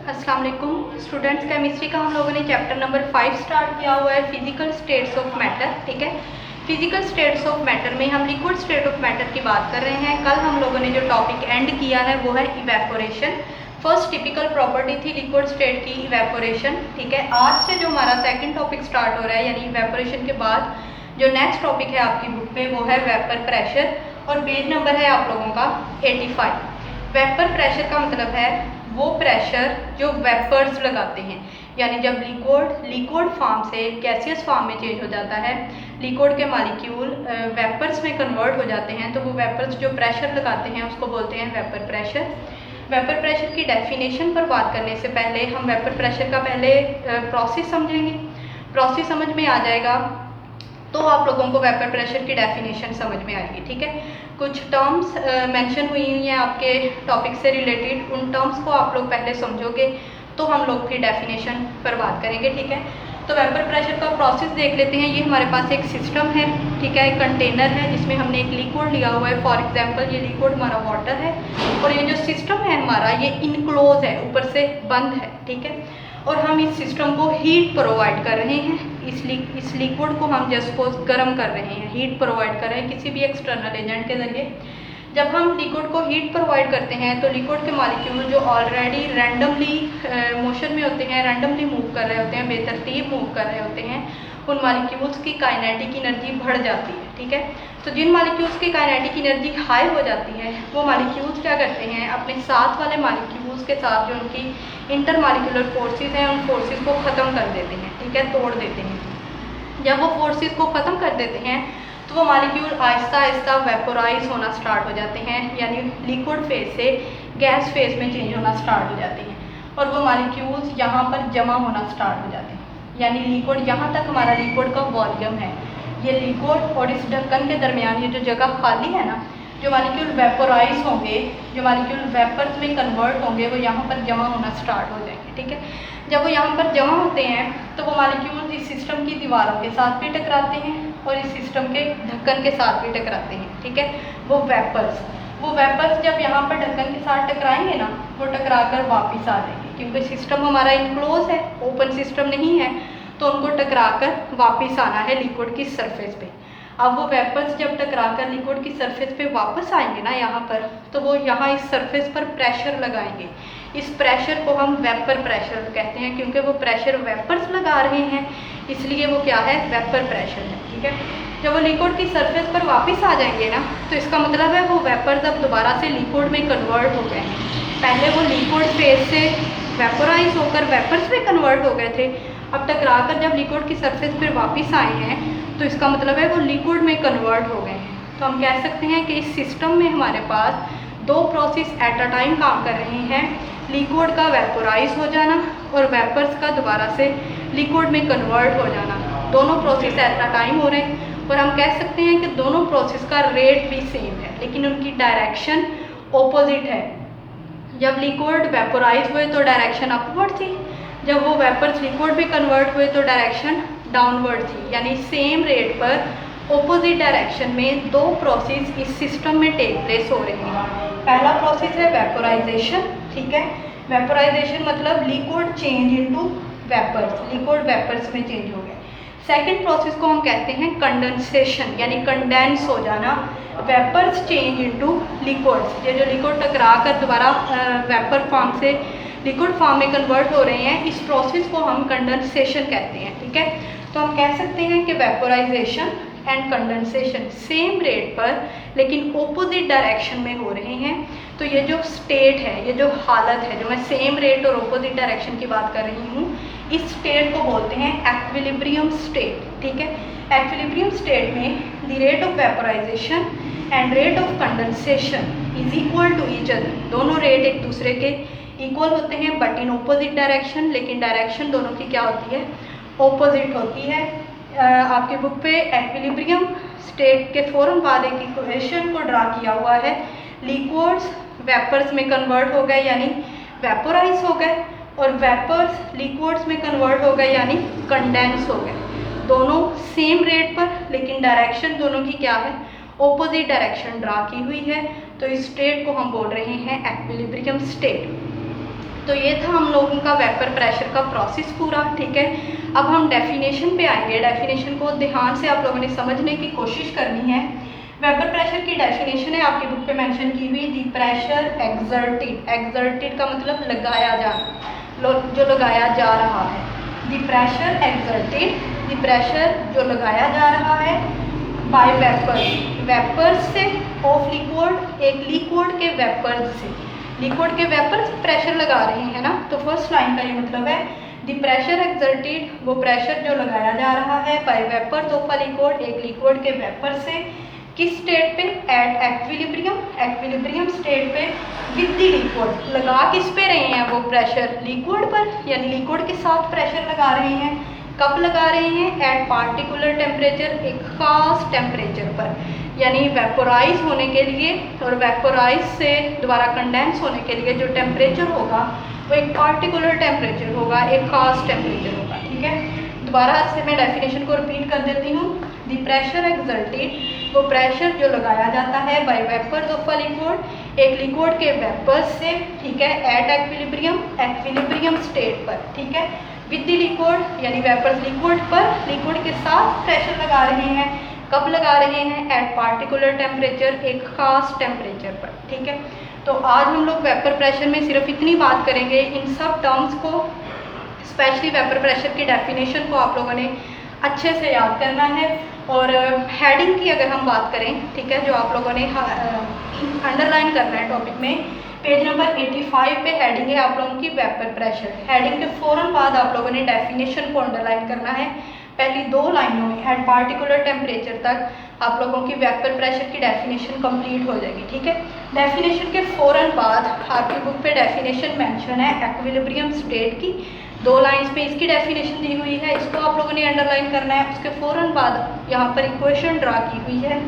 अस्सलाम वालेकुम students. Chemistry का हम लोगों ने चैप्टर नंबर 5 स्टार्ट किया हुआ है, फिजिकल स्टेट्स ऑफ मैटर। ठीक है, फिजिकल स्टेट्स ऑफ मैटर में हम लिक्विड स्टेट ऑफ मैटर की बात कर रहे हैं। कल हम लोगों ने जो टॉपिक एंड किया है वो है इवेपोरेशन। फर्स्ट टिपिकल प्रॉपर्टी थी लिक्विड स्टेट की इवेपोरेशन। ठीक है, आज से जो हमारा सेकंड टॉपिक स्टार्ट हो रहा है, यानी इवेपोरेशन के बाद जो नेक्स्ट टॉपिक है आपकी बुक में वो है वेपर प्रेशर, और पेज नंबर है आप लोगों का 85। वेपर प्रेशर का मतलब है वो प्रेशर जो वेपर्स लगाते हैं, यानी जब लिक्विड फॉर्म से गैसियस फॉर्म में चेंज हो जाता है, लिक्विड के मॉलिक्यूल वेपर्स में कन्वर्ट हो जाते हैं, तो वो वेपर्स जो प्रेशर लगाते हैं उसको बोलते हैं वेपर प्रेशर। वेपर प्रेशर की डेफिनेशन पर बात करने से पहले हम वेपर प्रेशर का पहले प्रोसेस समझेंगे। प्रोसेस समझ में आ जाएगा तो आप लोगों को वेपर प्रेशर की डेफिनेशन समझ में आएगी। ठीक है, कुछ टर्म्स मेंशन हुई हुई हैं आपके टॉपिक से रिलेटेड, उन टर्म्स को आप लोग पहले समझोगे तो हम लोग फिर डेफिनेशन पर बात करेंगे। ठीक है, तो वेपर प्रेशर का प्रोसेस देख लेते हैं। ये हमारे पास एक सिस्टम है, ठीक है, एक कंटेनर है जिसमें हमने एक लिक्विड लिया हुआ है। फॉर एग्जांपल ये लिक्विड हमारा वाटर है, और ये जो सिस्टम है हमारा ये इनक्लोज है, ऊपर से बंद है। ठीक है, और हम इस सिस्टम को हीट प्रोवाइड कर रहे हैं। इस लिक्विड को हम जस्ट सपोज गर्म कर रहे हैं, हीट प्रोवाइड कर रहे हैं किसी भी एक्सटर्नल एजेंट के ज़रिए। जब हम लिक्विड को हीट प्रोवाइड करते हैं तो लिक्विड के मॉलिक्यूल जो ऑलरेडी रैंडमली मोशन में होते हैं, रैंडमली मूव कर रहे होते हैं, बेतरतीब मूव कर रहे होते हैं, उन मॉलिक्यूल्स की काइनेटिक एनर्जी बढ़ जाती है। ठीक है, तो जिन मॉलिक्यूल्स की काइनेटिक एनर्जी हाई हो जाती है वो मॉलिक्यूल्स क्या करते हैं, अपने साथ वाले मॉलिक्यूल्स के साथ जो उनकी इंटर मॉलिक्यूलर फोर्सेस हैं उन फोर्सेस को ख़त्म कर देते हैं। ठीक है, तोड़ देते हैं। जब वो फोर्सेस को ख़त्म कर देते हैं तो वो मॉलिक्यूल आहिस्ता आहिस्ता वेपोराइज होना स्टार्ट हो जाते हैं, यानी लिक्विड फेज से गैस फेज में चेंज होना स्टार्ट हो जाते हैं, और वो मॉलिक्यूल्स यहाँ पर जमा होना स्टार्ट हो जाते हैं। यानी लिक्विड, यहाँ तक हमारा लिक्विड का वॉल्यूम है, ये लिक्विड और इस ढक्कन के दरमियान ये जो जगह खाली है ना, जो मॉलिक्यूल वेपोराइज होंगे, जो मॉलिक्यूल वेपर्स में कन्वर्ट होंगे, वो यहाँ पर जमा होना स्टार्ट हो जाएंगे। ठीक है, जब वो यहाँ पर जमा होते हैं तो वो मॉलिक्यूल इस सिस्टम की दीवारों के साथ भी टकराते हैं और इस सिस्टम के ढक्कन के साथ भी टकराते हैं। ठीक है, वो वेपर्स जब यहाँ पर ढक्कन के साथ टकराएंगे ना, वो टकरा कर वापस आ जाएंगे, क्योंकि सिस्टम हमारा इनक्लोज है, ओपन सिस्टम नहीं है, तो उनको टकरा कर वापस आना है लिक्विड की सरफेस पे। अब वो वेपर्स जब टकरा कर लिक्विड की सरफेस पे वापस आएंगे ना यहाँ पर, तो वो यहाँ इस सरफेस पर प्रेशर लगाएंगे। इस प्रेशर को हम वेपर प्रेशर कहते हैं, क्योंकि वो प्रेशर वेपर्स लगा रहे हैं, इसलिए वो क्या है, वेपर प्रेशर है। ठीक है, जब वो लिक्विड की सरफेस पर वापस आ जाएंगे ना, तो इसका मतलब है वो वेपर्स अब दोबारा से लिक्विड में कन्वर्ट हो गए हैं। पहले वो लिक्विड फेज से वेपोराइज होकर वेपर्स में कन्वर्ट हो गए थे, अब टकरा कर जब लिक्विड की सरफेस पर वापस आए हैं तो इसका मतलब है वो लिक्विड में कन्वर्ट हो गए हैं। तो हम कह सकते हैं कि इस सिस्टम में हमारे पास दो प्रोसेस एट अ टाइम काम कर रहे हैं, लिक्विड का वेपोराइज हो जाना और वेपर्स का दोबारा से लिक्विड में कन्वर्ट हो जाना। दोनों प्रोसेस एट अ टाइम हो रहे हैं, और हम कह सकते हैं कि दोनों प्रोसेस का रेट भी सेम है, लेकिन उनकी डायरेक्शन ऑपोजिट है। जब लिक्विड वेपोराइज हुए तो डायरेक्शन अपवर्ड थी, जब वो वेपर्स लिक्विड में कन्वर्ट हुए तो डायरेक्शन डाउनवर्ड थी, यानी सेम रेट पर ऑपोजिट डायरेक्शन में दो प्रोसेस इस सिस्टम में टेक प्लेस हो रही हैं। पहला प्रोसेस है वेपोराइजेशन। ठीक है, वेपोराइजेशन मतलब liquid change into vapours, liquid vapours में चेंज हो गए। सेकंड प्रोसेस को हम कहते हैं कंडेंसेशन, यानी कंडेंस हो जाना, वेपर्स चेंज इनटू लिक्विड्स। ये जो लिक्विड टकरा कर दोबारा वेपर फॉर्म से लिक्विड फॉर्म में कन्वर्ट हो रहे हैं, इस प्रोसेस को हम कंडेंसेशन कहते हैं। ठीक है, तो हम कह सकते हैं कि vaporisation and condensation same rate पर लेकिन ऑपोजिट डायरेक्शन में हो रहे हैं। तो ये जो स्टेट है, ये जो हालत है, जो मैं सेम रेट और ऑपोजिट डायरेक्शन की बात कर रही हूँ, इस स्टेट को बोलते हैं एक्विलिब्रियम स्टेट। ठीक है, एक्विलिब्रियम स्टेट में the rate of vaporization and rate of condensation is equal to each other. दोनों रेट एक दूसरे के इक्वल होते हैं बट इन ऑपोजिट डायरेक्शन, लेकिन डायरेक्शन दोनों की क्या होती है, ऑपोजिट होती है। आपके बुक पे एक्विलिब्रियम स्टेट के फौरन बाद एक इक्वेशन को ड्रा किया हुआ है, लिक्विड्स वेपर्स में कन्वर्ट हो गए यानी वेपोराइज हो गए, और वेपर्स लिक्विड्स में कन्वर्ट हो गए यानी कंडेंस हो गए। दोनों सेम रेट पर, लेकिन डायरेक्शन दोनों की क्या है, ऑपोजिट डायरेक्शन ड्रा की हुई है। तो इस स्टेट को हम बोल रहे हैं एक्विलिब्रियम स्टेट। तो ये था हम लोगों का वेपर प्रेशर का प्रोसेस पूरा, ठीक है। अब हम डेफिनेशन पे आएंगे। डेफिनेशन को ध्यान से आप लोगों ने समझने की कोशिश करनी है। वेपर प्रेशर की डेफिनेशन है आपकी बुक पे मेंशन की हुई, दी प्रेशर एक्सर्टेड। एक्सर्टेड का मतलब लगाया जाना, जो लगाया जा रहा है। The pressure exerted, the pressure जो लगाया जा रहा है बाय वेपर्स, वेपर्स से ऑफ लिक्विड, एक लिक्विड के वेपर्स से, लिक्विड के वेपर्स प्रेशर लगा रहे हैं ना। तो फर्स्ट लाइन का ये मतलब है द प्रेशर एक्सर्टेड, वो प्रेशर जो लगाया जा रहा है by vapours of a liquid, एक लिक्विड के वेपर से, किस स्टेट पे, एट एक्विलिब्रियम, एक्विलिब्रियम स्टेट पे, विद द लिक्विड। लगा किस पे रहे हैं वो प्रेशर, लिक्विड पर, यानी लिक्विड के साथ प्रेशर लगा रहे हैं। कब लगा रहे हैं, एट पार्टिकुलर टेम्परेचर, एक खास टेम्परेचर पर, यानी वेपोराइज होने के लिए और वेपोराइज से दोबारा कंडेंस होने के लिए जो टेम्परेचर होगा वो एक पार्टिकुलर टेम्परेचर होगा, एक खास टेम्परेचर होगा, ठीक है। दोबारा से मैं डेफिनेशन को रिपीट कर देती हूँ। द प्रेशर एक्सर्टेड, वो प्रेशर जो लगाया जाता है by vapours of a liquid, एक लिक्विड के वेपर्स से, ठीक है, एट एक्विलिब्रियम, एक्विलिब्रियम स्टेट पर, ठीक है, विद द लिक्विड, यानी वेपर्स लिक्विड पर, लिक्विड के साथ प्रेशर लगा रहे हैं। कब लगा रहे हैं, एट पार्टिकुलर टेम्परेचर, एक खास टेम्परेचर पर, ठीक है। तो आज हम लोग वेपर प्रेशर में सिर्फ इतनी बात करेंगे। इन सब टर्म्स को, स्पेशली वेपर प्रेशर की डेफिनेशन को आप लोगों ने अच्छे से याद करना है। और हेडिंग की अगर हम बात करें, ठीक है, जो आप लोगों ने अंडरलाइन करना है टॉपिक में, पेज नंबर 85 पे हेडिंग है आप लोगों की वेपर प्रेशर। हेडिंग के फ़ौरन बाद आप लोगों ने डेफिनेशन को अंडरलाइन करना है। पहली दो लाइनों में एट पार्टिकुलर टेम्परेचर तक आप लोगों की वेपर प्रेशर की डेफिनेशन कंप्लीट हो जाएगी, ठीक है। डेफिनेशन के फ़ौरन बाद आपकी बुक पे डेफिनेशन मेंशन है एक्विलिब्रियम स्टेट की, 2 लाइन्स पे इसकी डेफिनेशन दी हुई है, इसको आप लोगों ने अंडरलाइन करना है। उसके फ़ौरन बाद यहाँ पर इक्वेशन ड्रा की हुई है,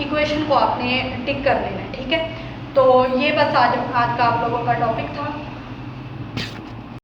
इक्वेशन को आपने टिक कर लेना है, ठीक है। तो ये बस आज का आप लोगों का टॉपिक था।